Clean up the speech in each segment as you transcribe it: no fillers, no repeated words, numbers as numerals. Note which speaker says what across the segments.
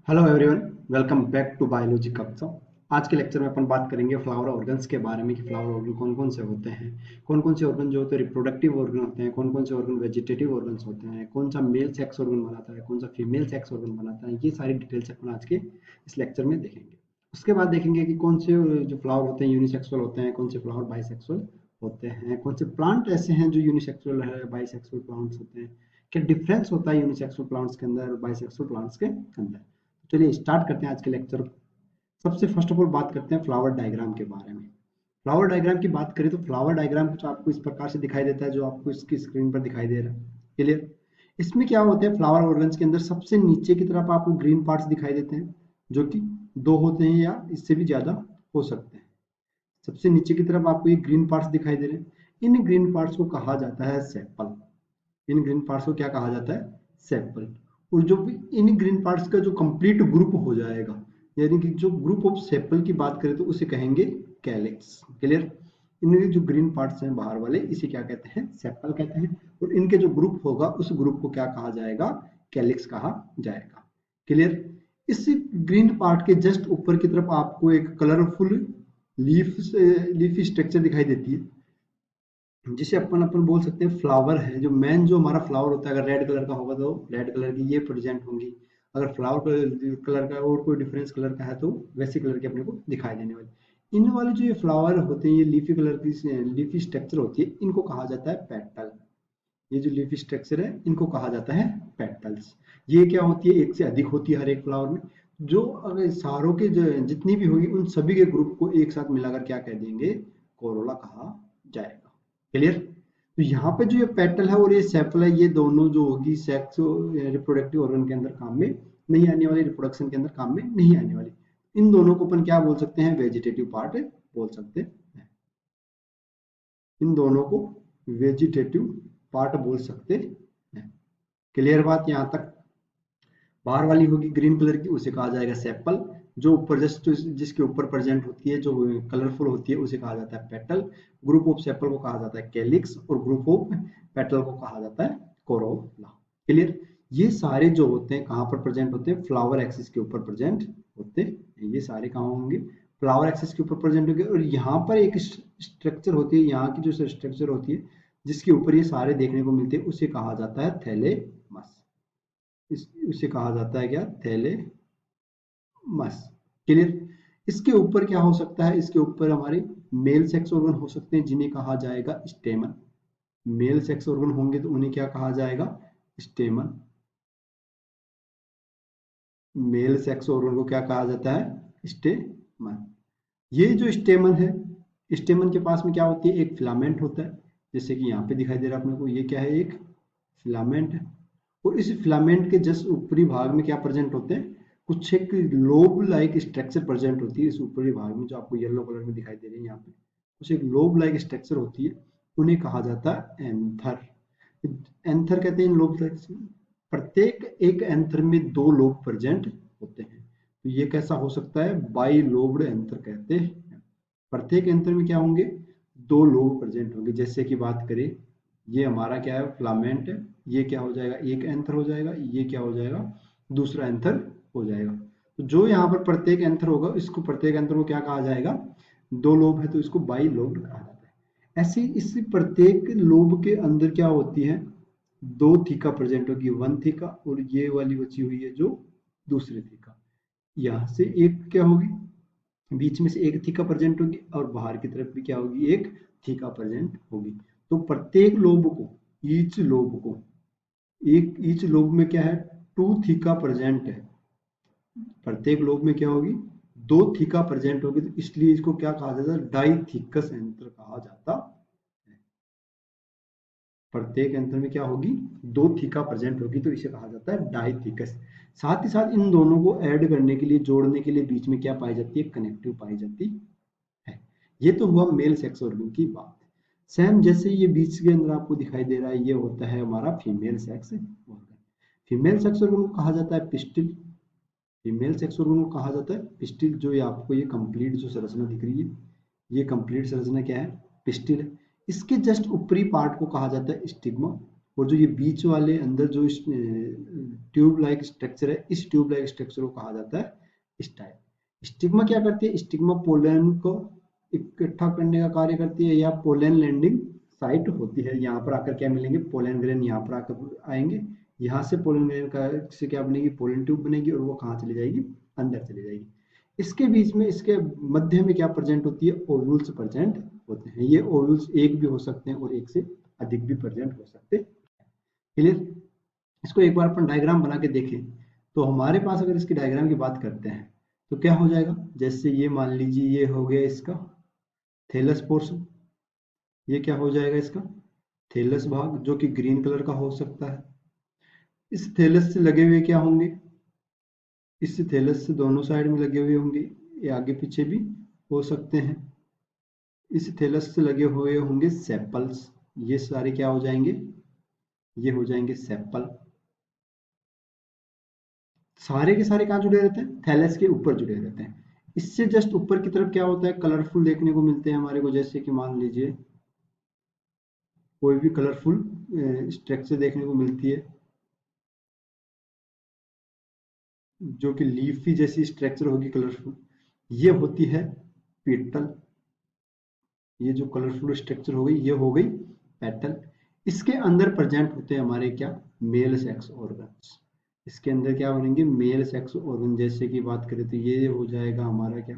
Speaker 1: Hello everyone, welcome back to biology कक्षा। आज के लेक्चर में अपन बात करेंगे फ्लावर ऑर्गन्स के बारे में कि फ्लावर ऑर्गन कौन कौन से होते हैं। कौन कौन से ऑर्गन जो होते हैं रिप्रोडक्टिव ऑर्गन होते हैं, कौन कौन से ऑर्गन वेजिटेटिव ऑर्गन्स होते हैं, कौन सा मेल सेक्स ऑर्गन बनाता है, कौन सा फीमेल सेक्स ऑर्गन बनाता है। ये सारी डिटेल्स अपन आज के इस लेक्चर में देखेंगे। उसके बाद देखेंगे कि कौन से जो फ्लावर होते हैं यूनिसेक्सुअल होते हैं, कौन से फ्लावर बाइसेक्सुअल होते हैं, कौन से प्लांट ऐसे हैं जो यूनिसेक्सुअल है, बाइसेक्सुअल प्लांट्स होते हैं, क्या डिफरेंस होता है यूनिसेक्सुअल प्लांट्स के अंदर और बाइसेक्सुअल प्लांट्स के अंदर। चलिए स्टार्ट करते हैं आज के लेक्चर। सबसे फर्स्ट ऑफ ऑल बात करते हैं फ्लावर डायग्राम के बारे में। फ्लावर डायग्राम की बात करें तो फ्लावर डायग्राम कुछ आपको इस प्रकार से दिखाई देता है जो आपको इसकी स्क्रीन पर दिखाई दे रहा है। क्लियर। इसमें क्या होता है, फ्लावर ऑर्गन्स के अंदर सबसे नीचे की तरफ आपको ग्रीन पार्ट्स दिखाई देते हैं जो कि दो होते हैं या इससे भी ज्यादा हो सकते हैं। सबसे नीचे की तरफ आपको ये ग्रीन पार्ट्स दिखाई दे रहे हैं। इन ग्रीन पार्ट्स को कहा जाता है सेपल। इन ग्रीन पार्ट्स को क्या कहा जाता है, सेपल। और जो भी इन ग्रीन पार्ट्स का जो कंप्लीट ग्रुप हो जाएगा, यानी कि जो ग्रुप ऑफ सेपल की बात करें तो उसे कहेंगे कैलिक्स। क्लियर। इनके जो ग्रीन पार्ट्स हैं बाहर वाले, इसे क्या कहते हैं, सेपल कहते हैं। और इनके जो ग्रुप होगा उस ग्रुप को क्या कहा जाएगा, कैलिक्स कहा जाएगा। क्लियर। इस ग्रीन पार्ट के जस्ट ऊपर की तरफ आपको एक कलरफुल लीफ स्ट्रक्चर दिखाई देती है जिसे अपन अपन बोल सकते हैं फ्लावर है। जो मेन जो हमारा फ्लावर होता है, अगर रेड कलर का होगा तो रेड कलर की ये प्रेजेंट होंगी। अगर फ्लावर कलर का और कोई डिफरेंस कलर का है तो वैसे कलर के अपने को दिखाई देने वाले इन वाले जो ये फ्लावर होते हैं, ये लीफी कलर की लीफी स्ट्रक्चर होती है, इनको कहा जाता है पेटल। ये जो लीफी स्ट्रक्चर है इनको कहा जाता है पेटल्स। ये क्या होती है, एक से अधिक होती है हर एक फ्लावर में। जो अगर सारों के जो जितनी भी होगी उन सभी के ग्रुप को एक साथ मिलाकर क्या कह देंगे, कोरोला कहा जाएगा। क्लियर। तो यहाँ पे जो ये पेटल है और ये सेपल है, ये दोनों जो होगी सेक्स रिप्रोडक्टिव ऑर्गन के अंदर काम में नहीं आने वाली, रिप्रोडक्शन के अंदर काम में नहीं आने वाली। इन दोनों को अपन क्या बोल सकते हैं, वेजिटेटिव पार्ट बोल सकते हैं। इन दोनों को वेजिटेटिव पार्ट बोल सकते हैं। क्लियर बात यहाँ तक। बाहर वाली होगी ग्रीन कलर की, उसे कहा जाएगा सेपल। जो ऊपर जस्ट जिसके ऊपर प्रेजेंट होती है, जो कलरफुल होती है, उसे कहा जाता है पेटल। ग्रुप ऑफ सेपल को कहा जाता है कैलिक्स और ग्रुप ऑफ पेटल को कहा जाता है कोरोला। क्लियर। ये सारे जो होते हैं कहाँ पर प्रेजेंट होते हैं, फ्लावर एक्सिस के ऊपर प्रेजेंट होते हैं। ये सारे कहाँ होंगे, फ्लावर एक्सिस के ऊपर प्रेजेंट होंगे। और यहाँ पर एक स्ट्रक्चर होती है, यहाँ की जो स्ट्रक्चर होती है जिसके ऊपर ये सारे देखने को मिलते हैं, उसे कहा जाता है थैलेमस। उसे कहा जाता है क्या, थैलेमस। क्लियर। इसके ऊपर क्या हो सकता है, इसके ऊपर हमारे मेल सेक्स ऑर्गन हो सकते हैं जिन्हें कहा जाएगा स्टेमन। मेल सेक्स ऑर्गन होंगे तो उन्हें क्या कहा जाएगा, स्टेमन। मेल सेक्स ऑर्गन को क्या कहा जाता है, स्टेमन। ये जो स्टेमन है, स्टेमन के पास में क्या होती है, एक फिलामेंट होता है। जैसे कि यहाँ पे दिखाई दे रहा है अपने को, ये क्या है, एक फिलामेंट है। और इस फिलामेंट के जस्ट ऊपरी भाग में क्या प्रेजेंट होते हैं, कुछ एक लोब लाइक स्ट्रक्चर प्रेजेंट होती है। इस ऊपरी भाग में जो आपको येलो कलर में दिखाई दे रही है यहाँ पे, कुछ एक लोब लाइक स्ट्रक्चर होती है, उन्हें कहा जाता है एंथर। एंथर कहते हैं इन लोब। प्रत्येक एक एंथर में दो लोब प्रेजेंट होते हैं, तो ये कैसा हो सकता है, बाई लोब्ड एंथर कहते हैं। प्रत्येक एंथर में क्या होंगे, दो लोब प्रेजेंट होंगे। जैसे कि बात करें, ये हमारा क्या है, फिलामेंट है। ये क्या हो जाएगा, एक एंथर हो जाएगा। ये क्या हो जाएगा, दूसरा एंथर हो जाएगा। तो जो यहाँ पर प्रत्येक एंथर होगा, इसको प्रत्येक एंथर को क्या कहा जाएगा, दो लोब है तो इसको बाई लोब्ड कहा जाता है। ऐसे इस प्रत्येक लोब के अंदर क्या होती है, दो थीका प्रेजेंट होगी, वन थीका। और ये वाली बची हुई है जो दूसरी थीका, यहाँ से एक क्या होगी, बीच में से एक थीका प्रेजेंट होगी और बाहर की तरफ भी क्या होगी, एक थीका प्रेजेंट होगी। तो प्रत्येक लोब को, ईच लोब को, एक ईच लोब में क्या है, टू थीका प्रेजेंट है। प्रत्येक लोब में क्या होगी, दो थीका प्रेजेंट होगी, तो इसलिए इसको क्या कहा जाता है, डाइथिकस एंथर कहा जाता है। प्रत्येक एंथर में क्या होगी, दो थीका प्रेजेंट होगी, तो इसे कहा जाता है डाइथिकस। साथ ही साथ इन दोनों को ऐड करने के लिए, जोड़ने के लिए बीच में क्या पाई जाती है, कनेक्टिव पाई जाती है। ये तो हुआ मेल सेक्स ऑर्गन की बात। सेम जैसे ये बीच के अंदर आपको दिखाई दे रहा है, ये होता है हमारा female sex organ. Female sex organ को कहा जाता है पिस्टिल। फीमेल सेक्स ऑर्गन को कहा जाता है पिस्टिल। जो ये आपको ये कंप्लीट जो संरचना दिख रही है, ये कंप्लीट संरचना क्या है, पिस्टिल है। इसके जस्ट ऊपरी पार्ट को कहा जाता है स्टिग्मा। और जो ये बीच वाले अंदर जो ट्यूब लाइक स्ट्रक्चर है, इस ट्यूब लाइक स्ट्रक्चर को कहा जाता है स्टाइल। स्टिग्मा क्या करती है? स्टिग्मा पोलन को इकट्ठा करने का कार्य करती है, या पोलन लैंडिंग साइट होती है। यहाँ पर आकर क्या मिलेंगे? पोलन ग्रेन यहाँ पर आकर आएंगे, यहाँ से पोलन ग्रेन का से क्या बनेगी? पोलन ट्यूब बनेगी, और वो कहाँ चली जाएगी? अंदर चली जाएगी। इसके बीच में, इसके मध्य में क्या प्रेजेंट होती है? ओव्यूल्स प्रेजेंट होते हैं। ये ओव्यूल्स एक भी हो सकते हैं और एक से अधिक भी प्रेजेंट हो सकते हैं। क्लियर? इसको एक बार अपन डायग्राम बना के देखें तो हमारे पास अगर इसकी डायग्राम की बात करते हैं तो क्या हो जाएगा? जैसे ये मान लीजिए ये हो गया इसका थैलस पोर्शन, ये क्या हो जाएगा? इसका थैलस भाग, जो कि ग्रीन कलर का हो सकता है। इस थैलस से लगे हुए क्या होंगे? इस थैलस से दोनों साइड में लगे हुए होंगे, ये आगे पीछे भी हो सकते हैं। इस थैलस से लगे हुए होंगे सेपल्स, ये सारे क्या हो जाएंगे? ये हो जाएंगे सेपल। सारे के सारे कहाँ जुड़े रहते हैं? थैलस के ऊपर जुड़े रहते हैं। इससे जस्ट ऊपर की तरफ क्या होता है? कलरफुल देखने को मिलते हैं हमारे को, जैसे कि मान लीजिए कोई भी कलरफुल स्ट्रक्चर देखने को मिलती है, जो कि लीफी जैसी स्ट्रक्चर होगी कलरफुल, ये होती है पेटल। ये जो कलरफुल स्ट्रक्चर हो गई, ये हो गई पेटल। इसके अंदर प्रेजेंट होते हैं हमारे क्या? Male sex organs. इसके अंदर क्या बनेंगे? Male sex organ. जैसे कि बात करें तो ये हो जाएगा हमारा क्या?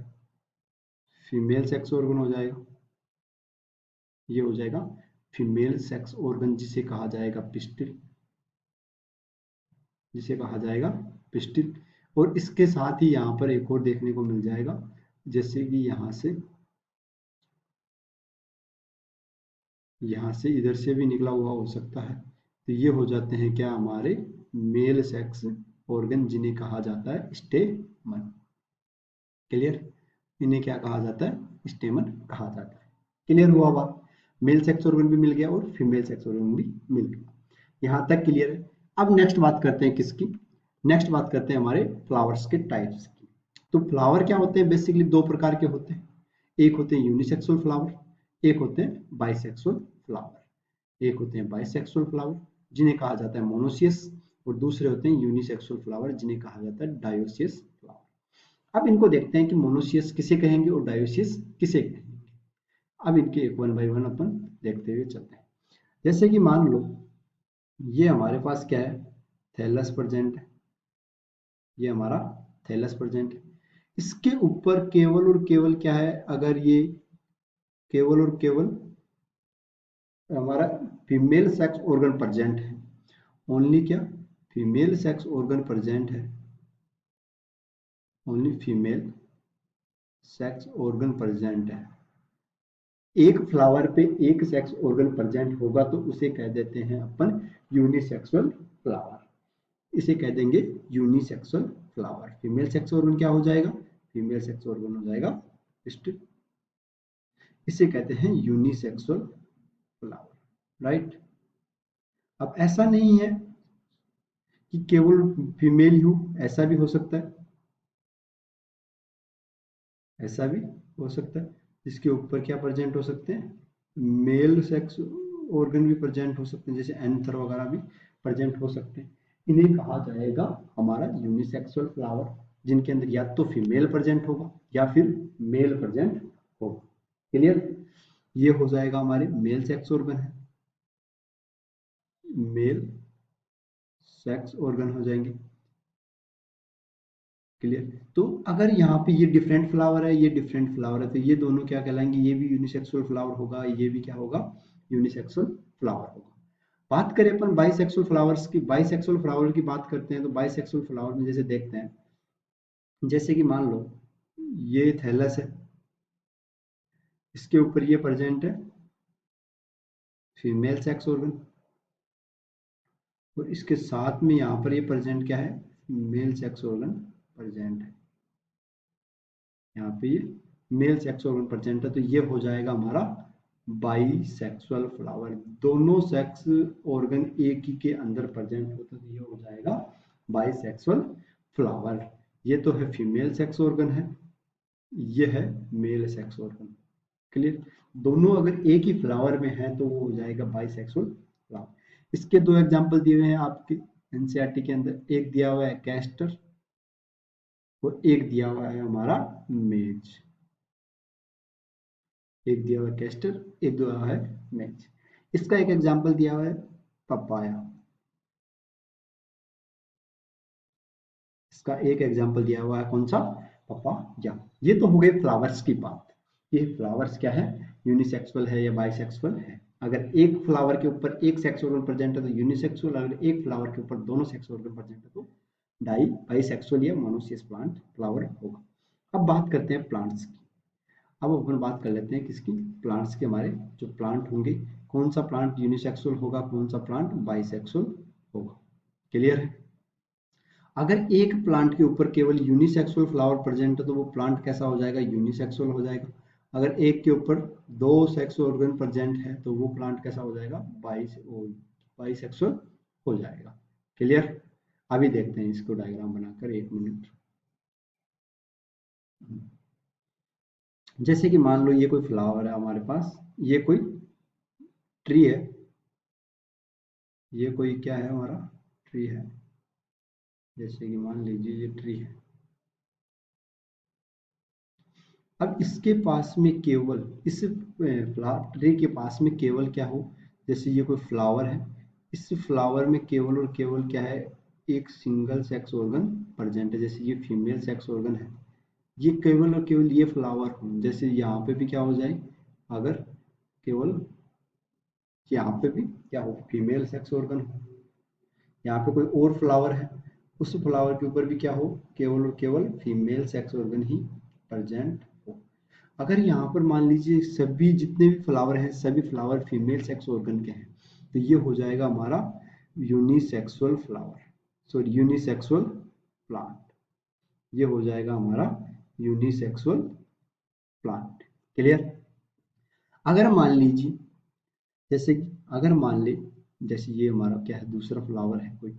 Speaker 1: फीमेल सेक्स ऑर्गन हो जाएगा। ये हो जाएगा फीमेल सेक्स ऑर्गन, जिसे कहा जाएगा पिस्टिल, जिसे कहा जाएगा पिस्टिल। और इसके साथ ही यहाँ पर एक और देखने को मिल जाएगा, जैसे कि यहाँ से इधर से भी निकला हुआ हो सकता है। तो ये हो जाते हैं क्या? हमारे मेल सेक्स ऑर्गन, जिन्हें कहा जाता है स्टेमन। क्लियर? इन्हें क्या कहा जाता है? स्टेमन कहा जाता है। क्लियर हुआ बात? मेल सेक्स ऑर्गन भी मिल गया और फीमेल सेक्स ऑर्गन भी मिल गया। यहाँ तक क्लियर है? अब नेक्स्ट बात करते हैं किसकी? नेक्स्ट बात करते हैं हमारे फ्लावर्स के टाइप्स की। तो फ्लावर क्या होते हैं? बेसिकली दो प्रकार के होते हैं। एक होते हैं यूनिसेक्सुअल फ्लावर, एक होते हैं बाइसेक्सुअल फ्लावर। एक होते हैं बाइसेक्सुअल फ्लावर, जिन्हें कहा जाता है मोनोसियस, और दूसरे होते हैं यूनिसेक्सुअल फ्लावर, जिन्हें कहा जाता है डायोसियस फ्लावर। अब इनको देखते हैं कि मोनोसियस किसे कहेंगे और डायोसियस किसे कहेंगे। अब इनके एक वन बाय वन अपन देखते हुए चलते हैं। जैसे कि मान लो ये हमारे पास क्या है? थैलस प्रेजेंट है। ये हमारा थैलस प्रेजेंट है। इसके ऊपर केवल और केवल क्या है? अगर ये केवल और केवल हमारा फीमेल सेक्स ऑर्गन प्रेजेंट है, ओनली क्या? फीमेल सेक्स ऑर्गन प्रेजेंट है, only female sex organ present है। एक फ्लावर पे एक सेक्स ऑर्गन प्रेजेंट होगा तो उसे कह देते हैं अपन यूनिसेक्सुअल फ्लावर। इसे कह देंगे unisexual flower. Female sex organ क्या हो जाएगा? फीमेल सेक्स ऑर्गन हो जाएगा स्टिल। इसे कहते हैं यूनिसेक्सुअल फ्लावर, राइट? अब ऐसा नहीं है कि केवल फीमेल ही हो, ऐसा भी हो सकता है, ऐसा भी हो सकता है। जिसके ऊपर क्या प्रेजेंट हो सकते हैं? मेल सेक्स ऑर्गन भी प्रेजेंट हो सकते हैं, जैसे एंथर वगैरह भी प्रेजेंट हो सकते हैं। इन्हें कहा जाएगा हमारा यूनिसेक्सुअल फ्लावर, जिनके अंदर या तो फीमेल प्रेजेंट होगा या फिर मेल प्रेजेंट होगा। क्लियर? ये हो जाएगा हमारे मेल सेक्स ऑर्गन है, मेल सेक्स ऑर्गन हो जाएंगे। क्लियर? तो अगर यहाँ पे ये डिफरेंट फ्लावर है, ये डिफरेंट फ्लावर है, तो ये दोनों क्या कहलाएंगे? ये भी यूनिसेक्सुअल फ्लावर होगा, ये भी क्या होगा? यूनिसेक्सुअल फ्लावर होगा। बात करें अपन बाइसेक्सुअल फ्लावर्स की, बाइसेक्सुअल फ्लावर की बात करते हैं तो बाइसेक्सुअल फ्लावर में जैसे देखते हैं, जैसे कि मान लो ये थैलस है, इसके ऊपर ये प्रेजेंट है फीमेल सेक्स ऑर्गन, और इसके साथ में यहाँ पर ये प्रेजेंट क्या है? मेल सेक्स ऑर्गन प्रेजेंट है। यहाँ पे ये मेल सेक्स ऑर्गन प्रेजेंट है, तो ये हो जाएगा हमारा बाइसेक्सुअल फ्लावर। दोनों सेक्स ऑर्गन एक ही के अंदर प्रेजेंट होते, तो ये हो जाएगा बाइसेक्सुअल फ्लावर। ये तो है फीमेल सेक्स ऑर्गन है, ये है मेल सेक्स ऑर्गन। क्लियर? दोनों अगर एक ही फ्लावर में है तो वो हो जाएगा बाइसेक्सुअल फ्लावर। इसके दो एग्जाम्पल दिए हुए हैं आपके एनसीईआरटी के अंदर, एक दिया हुआ है कैस्टर और एक दिया हुआ है हमारा मेज। एक दिया हुआ है कैस्टर, एक दिया हुआ है मेज। इसका एक एग्जाम्पल दिया हुआ है पपाया। इसका एक एग्जाम्पल दिया हुआ है कौन सा, पपाया। ये तो हो गए फ्लावर्स की बात। ये फ्लावर्स क्या है, यूनिसेक्सुअल है या बाइसेक्सुअल है। अगर एक फ्लावर के ऊपर एक सेक्स ऑर्गन प्रेजेंट है तो यूनिसेक्सुअल, अगर एक फ्लावर के ऊपर दोनों सेक्स ऑर्गन प्रेजेंट है तो बाइसेक्सुअल या मोनोसियस प्लांट फ्लावर होगा। अब बात करते हैं प्लांट्स की। अब अपन बात कर लेते हैं किसकी, प्लांट्स के। हमारे जो प्लांट होंगे, कौन सा प्लांट यूनिसेक्सुअल होगा, कौन सा प्लांट बाइसेक्सुअल होगा। क्लियर है। अगर एक प्लांट के ऊपर केवल यूनिसेक्सुअल फ्लावर प्रेजेंट है तो वो प्लांट कैसा हो जाएगा, यूनिसेक्सुअल हो जाएगा। अगर एक के ऊपर दो सेक्स ऑर्गन प्रेजेंट है तो वो प्लांट कैसा हो जाएगा, बाइसेक्सुअल हो जाएगा। क्लियर। अभी देखते हैं इसको डायग्राम बनाकर, एक मिनट। जैसे कि मान लो ये कोई फ्लावर है हमारे पास, ये कोई ट्री है, ये कोई क्या है हमारा, ट्री है। जैसे कि मान लीजिए ये ट्री है। अब इसके पास में केवल इस ट्री के पास में केवल क्या हो, जैसे ये कोई फ्लावर है, इस फ्लावर में केवल और केवल क्या है, एक सिंगल सेक्स ऑर्गन प्रेजेंट है। जैसे ये फीमेल सेक्स ऑर्गन है, ये केवल और केवल ये फ्लावर हो। जैसे यहाँ पे भी क्या हो जाए, अगर केवल यहाँ पे भी क्या हो, फीमेल सेक्स ऑर्गन हो। यहाँ पे कोई और फ्लावर है, उस फ्लावर के ऊपर भी क्या हो, केवल और केवल फीमेल सेक्स ऑर्गन ही प्रेजेंट हो। अगर यहाँ पर मान लीजिए सभी जितने भी फ्लावर हैं सभी फ्लावर फीमेल सेक्स ऑर्गन के हैं तो ये हो जाएगा हमारा unisexual flower, sorry unisexual plant. ये हो जाएगा हमारा यूनिसेक्सुअल प्लांट। क्लियर। अगर मान लीजिए, जैसे कि अगर मान ले, जैसे ये हमारा क्या है, दूसरा फ्लावर है कोई,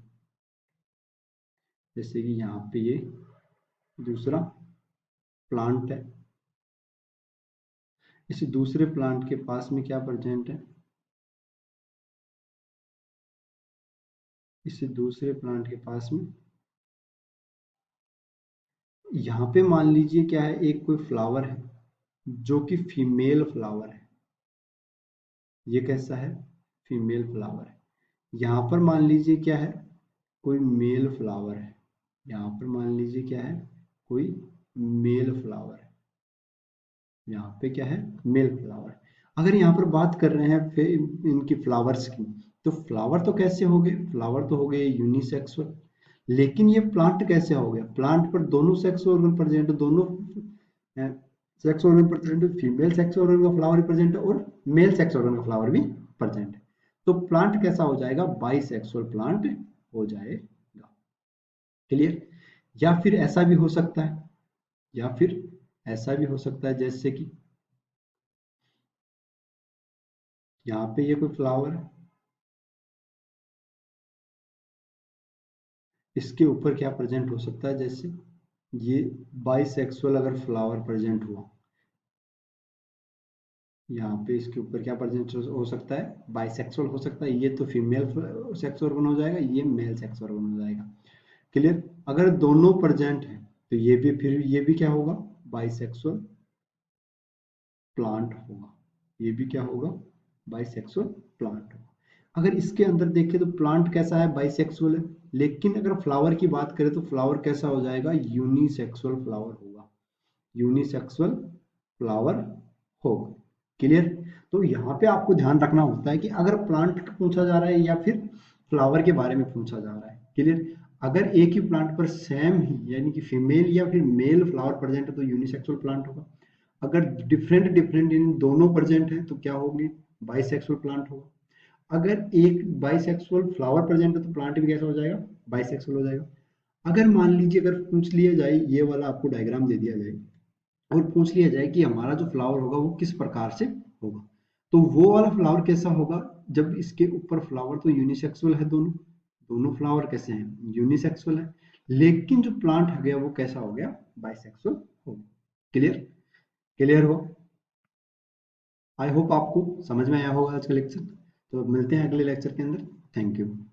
Speaker 1: जैसे कि यहाँ पे ये दूसरा प्लांट है। इस दूसरे प्लांट के पास में क्या प्रेजेंट है, इस दूसरे प्लांट के पास में यहाँ पे मान लीजिए क्या है, एक कोई फ्लावर है जो कि फीमेल फ्लावर है। ये कैसा है, फीमेल फ्लावर है। यहाँ पर मान लीजिए क्या है, कोई मेल फ्लावर है। यहाँ पर मान लीजिए क्या है, कोई मेल फ्लावर है। यहाँ पे क्या है, मेल फ्लावर। अगर यहाँ पर बात कर रहे हैं फिर इनकी फ्लावर्स की, तो फ्लावर तो कैसे हो गए, फ्लावर तो हो गए यूनिसेक्सुअल। लेकिन ये प्लांट कैसे हो गया, प्लांट पर दोनों सेक्स ऑर्गन प्रेजेंट, दोनों sex organ present, female sex organ का फ्लावर प्रेजेंट है और मेल सेक्स ऑर्गन का फ्लावर भी प्रेजेंट है। तो प्लांट कैसा हो जाएगा, बाइसेक्सुअल प्लांट हो जाएगा। क्लियर। या फिर ऐसा भी हो सकता है, या फिर ऐसा भी हो सकता है जैसे कि यहाँ पे ये कोई फ्लावर है, इसके ऊपर क्या प्रेजेंट हो सकता है, जैसे ये बाइसेक्सुअल अगर फ्लावर प्रेजेंट हुआ, यहाँ पे इसके ऊपर क्या प्रेजेंट हो सकता है, बाइसेक्सुअल हो सकता है। ये तो फीमेल सेक्स ऑर्गन हो जाएगा, ये मेल सेक्स ऑर्गन हो जाएगा। क्लियर। अगर दोनों प्रेजेंट है तो ये भी, फिर ये भी क्या होगा, बाइसेक्सुअल प्लांट होगा। ये भी क्या होगा, बाइसेक्सुअल प्लांट होगा। अगर इसके अंदर देखें तो प्लांट कैसा है, बाइसेक्सुअल है। लेकिन अगर फ्लावर की बात करें तो फ्लावर कैसा हो जाएगा, यूनिसेक्सुअल फ्लावर होगा, यूनिसेक्सुअल फ्लावर होगा। क्लियर। तो यहाँ पे आपको ध्यान रखना होता है कि अगर प्लांट पूछा जा रहा है या फिर फ्लावर के बारे में पूछा जा रहा है। क्लियर। अगर एक ही प्लांट पर सेम ही यानी कि फीमेल या फिर मेल फ्लावर प्रेजेंट है तो यूनिसेक्सुअल प्लांट होगा। अगर डिफरेंट डिफरेंट इन दोनों प्रेजेंट है तो क्या होगी, बाइसेक्सुअल प्लांट होगा। अगर एक बाइसेक्सुअल फ्लावर प्रेजेंट है तो प्लांट भी कैसा हो जाएगा, बाइसेक्सुअल हो जाएगा। अगर मान लीजिए, अगर पूछ लिया जाए, ये वाला आपको डायग्राम दे दिया जाए और पूछ लिया जाए कि हमारा जो फ्लावर होगा वो किस प्रकार से होगा, तो वो वाला फ्लावर कैसा होगा, जब इसके ऊपर फ्लावर तो यूनिसेक्सुअल है, दोनों दोनों फ्लावर कैसे हैं, यूनिसेक्सुअल है। लेकिन जो प्लांट हो गया वो कैसा हो गया, बाइसेक्सुअल हो गया। क्लियर। क्लियर हो। आई होप आपको समझ में आया होगा आज का लेक्चर। तो मिलते हैं अगले लेक्चर के अंदर। Thank you.